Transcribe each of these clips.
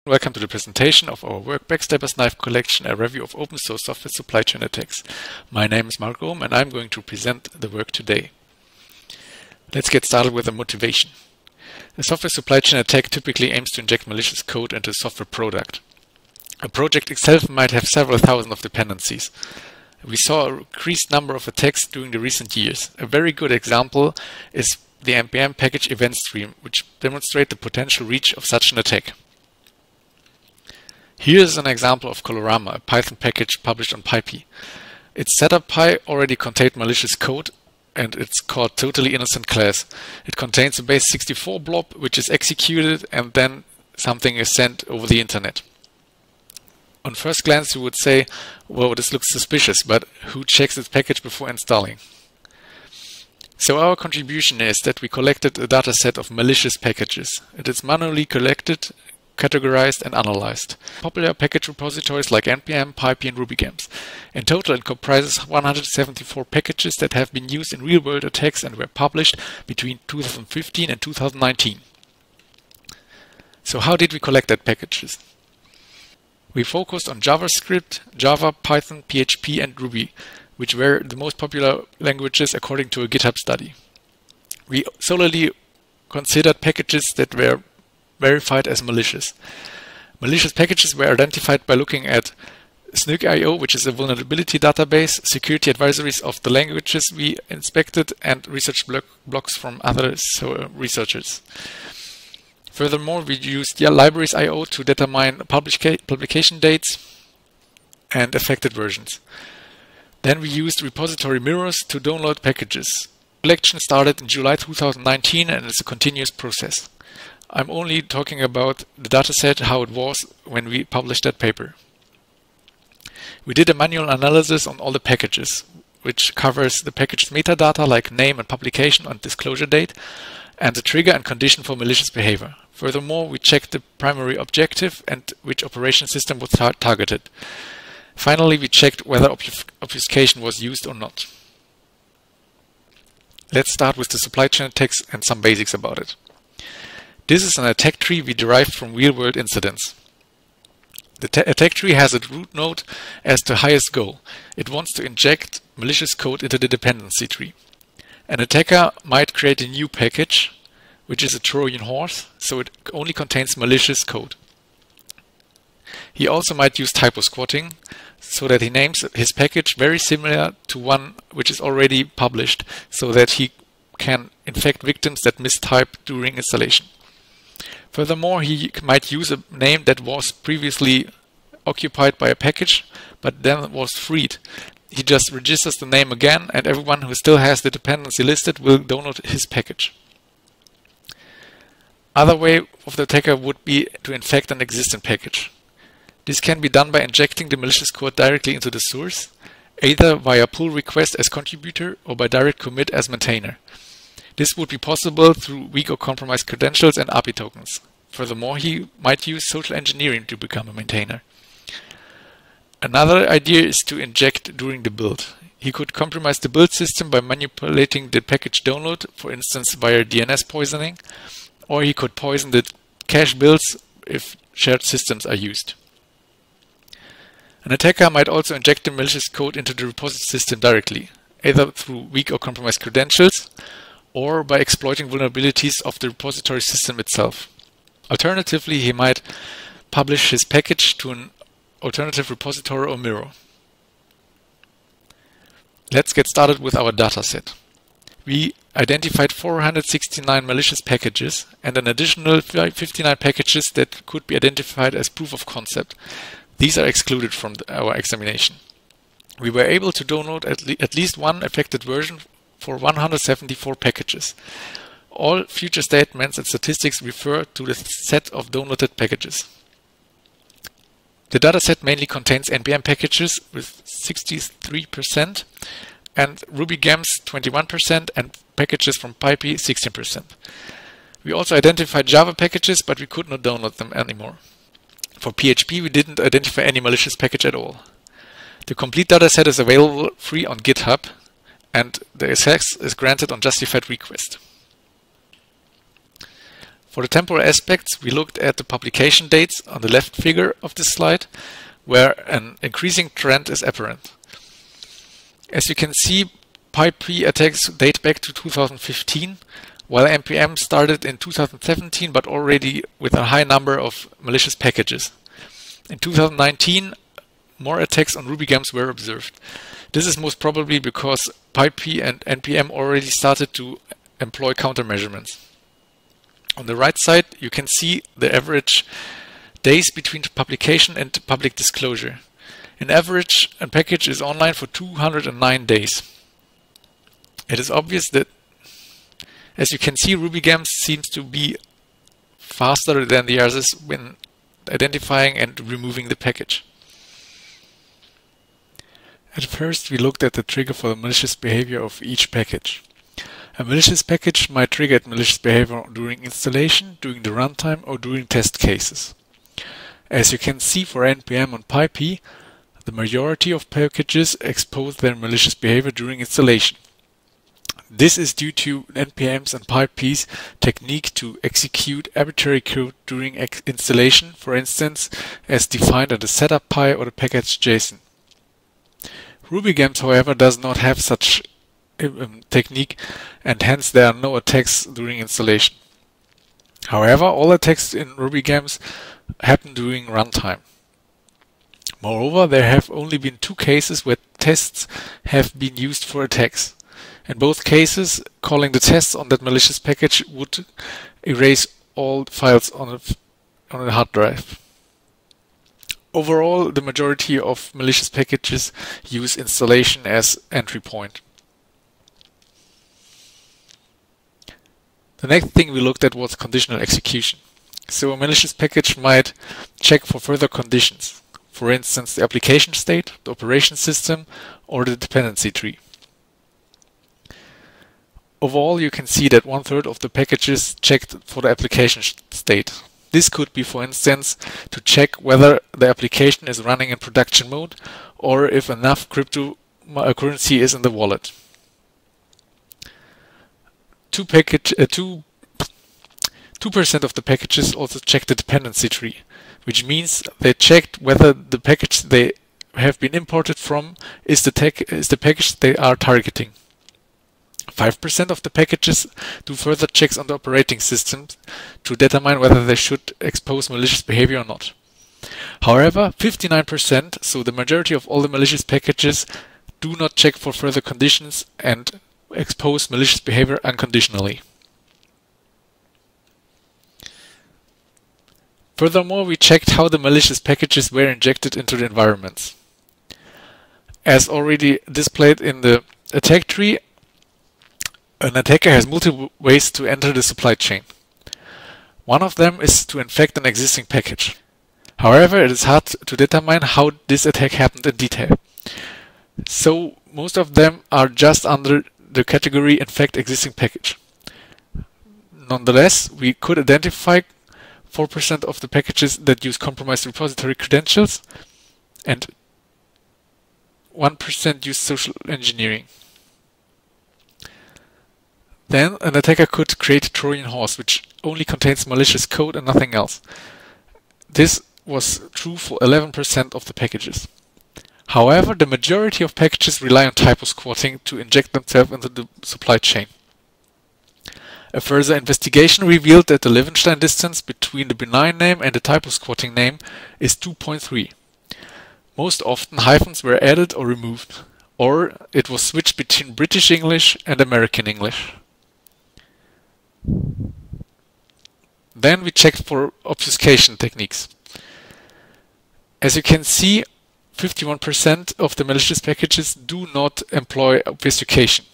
Welcome to the presentation of our work Backstabber's Knife Collection, a review of open source software supply chain attacks. My name is Marc and I'm going to present the work today. Let's get started with the motivation. A software supply chain attack typically aims to inject malicious code into a software product. A project itself might have several thousand of dependencies. We saw an increased number of attacks during the recent years. A very good example is the npm package event stream, which demonstrates the potential reach of such an attack. Here is an example of COLOURAMA, a Python package published on PyPy. Its setup py already contained malicious code, and it's called totally innocent class. It contains a base 64 blob, which is executed, and then something is sent over the internet. On first glance, you would say, well, this looks suspicious, but who checks its package before installing? So our contribution is that we collected a dataset of malicious packages. It is manually collected, categorized and analyzed. Popular package repositories like npm, PyPy and RubyGems. In total, it comprises 174 packages that have been used in real-world attacks and were published between 2015 and 2019. So how did we collect that packages? We focused on JavaScript, Java, Python, PHP and Ruby, which were the most popular languages according to a GitHub study. We solely considered packages that were verified as malicious. Malicious packages were identified by looking at Sykosch.io, which is a vulnerability database, security advisories of the languages we inspected, and research blogs from other researchers. Furthermore, we used libraries.io to determine publication dates and affected versions. Then we used repository mirrors to download packages. Collection started in July 2019 and is a continuous process. I'm only talking about the dataset, how it was when we published that paper. We did a manual analysis on all the packages, which covers the package metadata like name and publication and disclosure date, and the trigger and condition for malicious behavior. Furthermore, we checked the primary objective and which operation system was targeted. Finally, we checked whether obfuscation was used or not. Let's start with the supply chain attacks and some basics about it. This is an attack tree we derived from real-world incidents. The attack tree has a root node as the highest goal. It wants to inject malicious code into the dependency tree. An attacker might create a new package, which is a Trojan horse, so it only contains malicious code. He also might use typo squatting, so that he names his package very similar to one which is already published, so that he can infect victims that mistype during installation. Furthermore, he might use a name that was previously occupied by a package, but then was freed. He just registers the name again, and everyone who still has the dependency listed will download his package. Other way of the attacker would be to infect an existing package. This can be done by injecting the malicious code directly into the source, either via pull request as contributor or by direct commit as maintainer. This would be possible through weak or compromised credentials and API tokens. Furthermore, he might use social engineering to become a maintainer. Another idea is to inject during the build. He could compromise the build system by manipulating the package download, for instance via DNS poisoning, or he could poison the cache builds if shared systems are used. An attacker might also inject the malicious code into the repository system directly, either through weak or compromised credentials, or by exploiting vulnerabilities of the repository system itself. Alternatively, he might publish his package to an alternative repository or mirror. Let's get started with our dataset. We identified 469 malicious packages and an additional 59 packages that could be identified as proof of concept. These are excluded from our examination. We were able to download at least one affected version for 174 packages. All future statements and statistics refer to the set of downloaded packages. The dataset mainly contains npm packages with 63% and RubyGems 21% and packages from PyPy 16%. We also identified Java packages, but we could not download them anymore. For PHP, we didn't identify any malicious package at all. The complete dataset is available free on GitHub, and the access is granted on justified request. For the temporal aspects, we looked at the publication dates on the left figure of this slide, where an increasing trend is apparent. As you can see, PyP attacks date back to 2015, while NPM started in 2017, but already with a high number of malicious packages. In 2019, more attacks on RubyGems were observed. This is most probably because PyP and NPM already started to employ countermeasurements. On the right side, you can see the average days between publication and public disclosure. In average, a package is online for 209 days. It is obvious that, as you can see, RubyGems seems to be faster than the others when identifying and removing the package. At first, we looked at the trigger for the malicious behavior of each package. A malicious package might trigger malicious behavior during installation, during the runtime, or during test cases. As you can see for NPM and PyP, the majority of packages expose their malicious behavior during installation. This is due to NPM's and PyP's technique to execute arbitrary code during installation, for instance, as defined in the setup py or the package JSON. RubyGems, however, does not have such technique, and hence there are no attacks during installation. However, all attacks in RubyGems happen during runtime. Moreover, there have only been 2 cases where tests have been used for attacks. In both cases, calling the tests on that malicious package would erase all files on a hard drive. Overall, the majority of malicious packages use installation as entry point. The next thing we looked at was conditional execution. So a malicious package might check for further conditions, for instance the application state, the operation system, or the dependency tree. Overall, you can see that 1/3 of the packages checked for the application state. This could be, for instance, to check whether the application is running in production mode or if enough cryptocurrency is in the wallet. 2% of the packages also check the dependency tree, which means they checked whether the package they have been imported from is the package they are targeting. 5% of the packages do further checks on the operating systems to determine whether they should expose malicious behavior or not. However, 59%, so the majority of all the malicious packages, do not check for further conditions and expose malicious behavior unconditionally. Furthermore, we checked how the malicious packages were injected into the environments. As already displayed in the attack tree, an attacker has multiple ways to enter the supply chain. One of them is to infect an existing package. However, it is hard to determine how this attack happened in detail. So most of them are just under the category infect existing package. Nonetheless, we could identify 4% of the packages that use compromised repository credentials and 1% use social engineering. Then an attacker could create a Trojan horse, which only contains malicious code and nothing else. This was true for 11% of the packages. However, the majority of packages rely on typo squatting to inject themselves into the supply chain. A further investigation revealed that the Levenshtein distance between the benign name and the typo squatting name is 2.3. Most often hyphens were added or removed, or it was switched between British English and American English. Then we checked for obfuscation techniques. As you can see, 51% of the malicious packages do not employ obfuscation.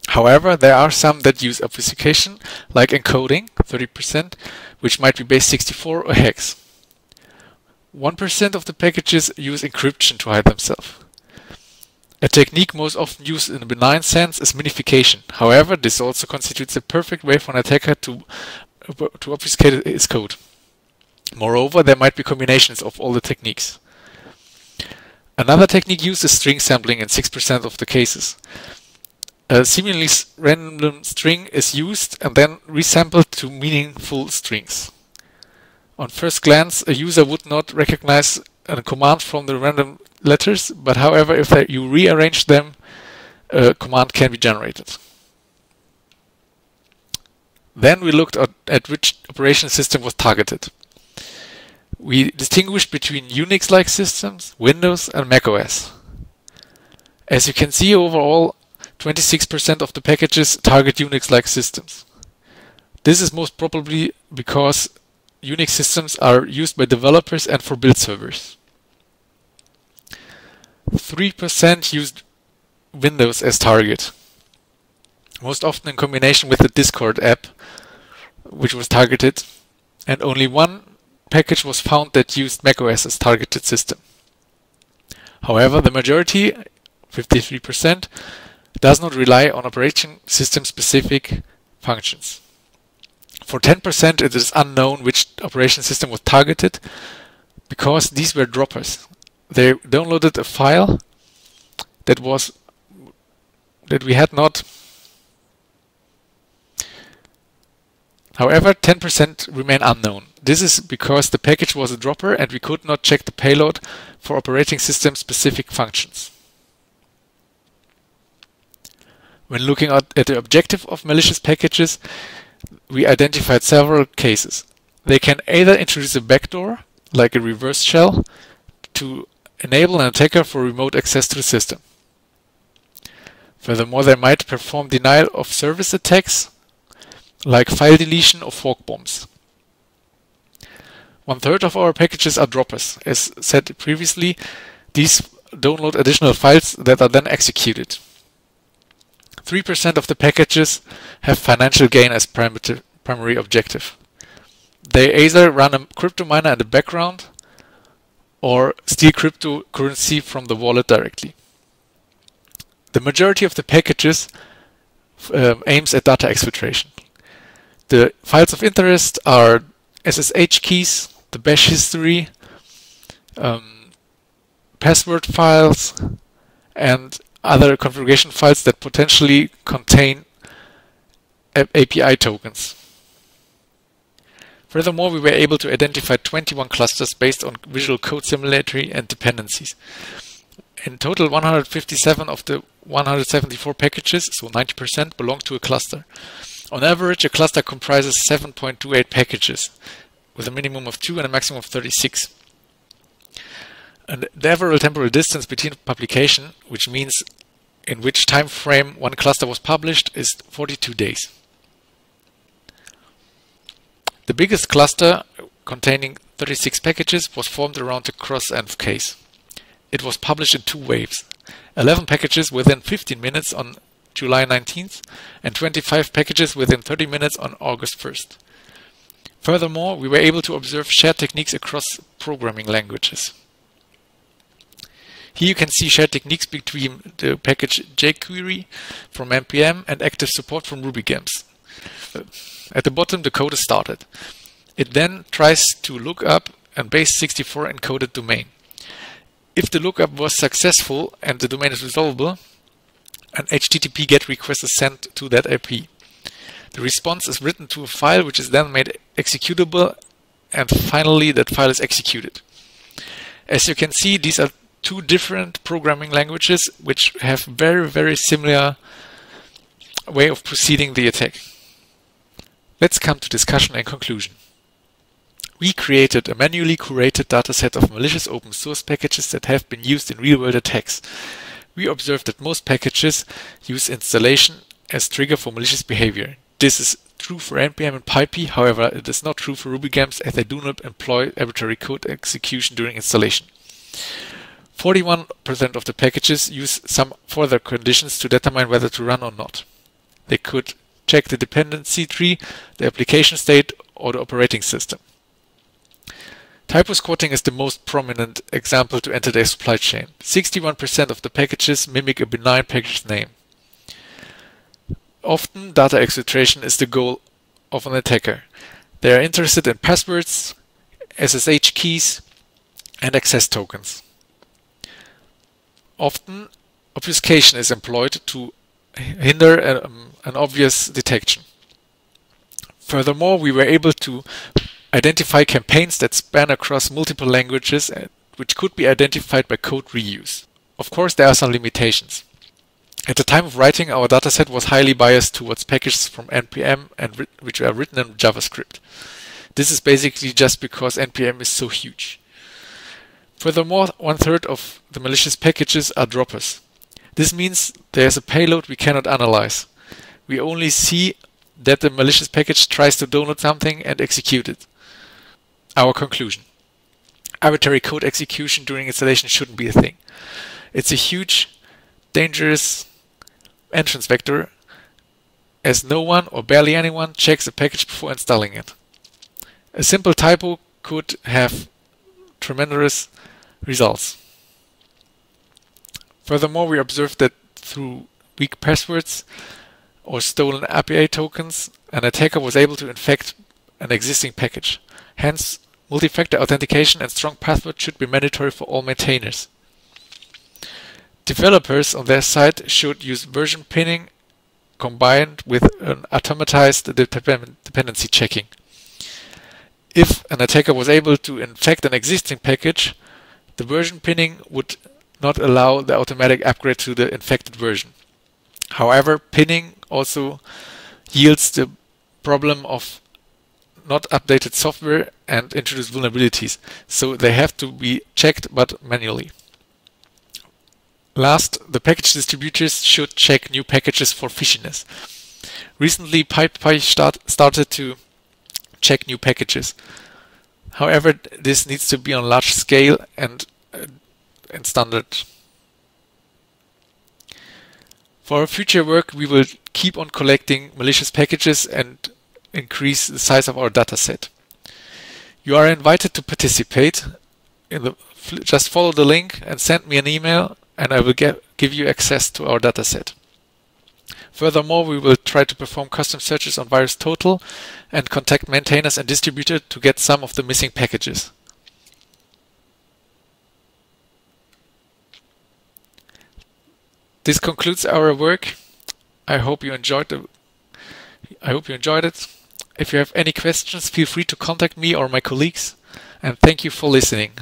However, there are some that use obfuscation, like encoding, 30%, which might be base 64 or hex. 1% of the packages use encryption to hide themselves. A technique most often used in a benign sense is minification. However, this also constitutes a perfect way for an attacker to obfuscate his code. Moreover, there might be combinations of all the techniques. Another technique used is string sampling in 6% of the cases. A seemingly random string is used and then resampled to meaningful strings. On first glance, a user would not recognize a command from the random letters, but however, if you rearrange them, a command can be generated. Then we looked at which operation system was targeted. We distinguished between Unix-like systems, Windows, and macOS. As you can see, overall, 26% of the packages target Unix-like systems. This is most probably because Unix systems are used by developers and for build servers. 3% used Windows as target, most often in combination with the Discord app, which was targeted, and only one package was found that used macOS as targeted system. However, the majority, 53%, does not rely on operating system specific functions. For 10% it is unknown which operation system was targeted because these were droppers. They downloaded a file that we had not. However, 10% remain unknown. This is because the package was a dropper and we could not check the payload for operating system specific functions. When looking at the objective of malicious packages, we identified several cases. They can either introduce a backdoor, like a reverse shell, to enable an attacker for remote access to the system. Furthermore, they might perform denial of service attacks, like file deletion or fork bombs. 1/3 of our packages are droppers. As said previously, these download additional files that are then executed. 3% of the packages have financial gain as primary objective. They either run a crypto miner in the background or steal cryptocurrency from the wallet directly. The majority of the packages aims at data exfiltration. The files of interest are SSH keys, the bash history, password files, and other configuration files that potentially contain API tokens. Furthermore, we were able to identify 21 clusters based on visual code similarity and dependencies. In total, 157 of the 174 packages, so 90%, belong to a cluster. On average, a cluster comprises 7.28 packages, with a minimum of 2 and a maximum of 36. And the average temporal distance between publication, which means in which time frame one cluster was published, is 42 days. The biggest cluster, containing 36 packages, was formed around the cross-env case. It was published in 2 waves. 11 packages within 15 minutes on July 19th and 25 packages within 30 minutes on August 1st. Furthermore, we were able to observe shared techniques across programming languages. Here you can see shared techniques between the package jQuery from NPM and active support from RubyGems. At the bottom, the code is started. It then tries to look up a base64 encoded domain. If the lookup was successful and the domain is resolvable, an HTTP GET request is sent to that IP. The response is written to a file which is then made executable, and finally that file is executed. As you can see, these are 2 different programming languages which have very similar way of proceeding the attack. Let's come to discussion and conclusion. We created a manually curated dataset of malicious open source packages that have been used in real-world attacks. We observed that most packages use installation as trigger for malicious behavior. This is true for NPM and PyP, however it is not true for RubyGems as they do not employ arbitrary code execution during installation. 41% of the packages use some further conditions to determine whether to run or not. They could check the dependency tree, the application state, or the operating system. Typo squatting is the most prominent example to enter the supply chain. 61% of the packages mimic a benign package name. Often, data exfiltration is the goal of an attacker. They are interested in passwords, SSH keys, and access tokens. Often, obfuscation is employed to hinder an obvious detection. Furthermore, we were able to identify campaigns that span across multiple languages which could be identified by code reuse. Of course, there are some limitations. At the time of writing, our dataset was highly biased towards packages from NPM and which are written in JavaScript. This is basically just because NPM is so huge. Furthermore, 1/3 of the malicious packages are droppers. This means there's a payload we cannot analyze. We only see that the malicious package tries to download something and execute it. Our conclusion: arbitrary code execution during installation shouldn't be a thing. It's a huge, dangerous entrance vector, as no one or barely anyone checks a package before installing it. A simple typo could have tremendous results. Furthermore, we observed that through weak passwords or stolen API tokens, an attacker was able to infect an existing package. Hence, multi-factor authentication and strong password should be mandatory for all maintainers. Developers on their side should use version pinning combined with an automatized dependency checking. If an attacker was able to infect an existing package, the version pinning would not allow the automatic upgrade to the infected version. However, pinning also yields the problem of not updated software and introduce vulnerabilities, so they have to be checked but manually. Last, the package distributors should check new packages for fishiness. Recently, PyPy started to check new packages. However, this needs to be on large scale and standard. For our future work, we will keep on collecting malicious packages and increase the size of our dataset. You are invited to participate. Just follow the link and send me an email, and I will give you access to our dataset. Furthermore, we will try to perform custom searches on VirusTotal and contact maintainers and distributors to get some of the missing packages. This concludes our work. I hope you enjoyed it. If you have any questions, feel free to contact me or my colleagues. And thank you for listening.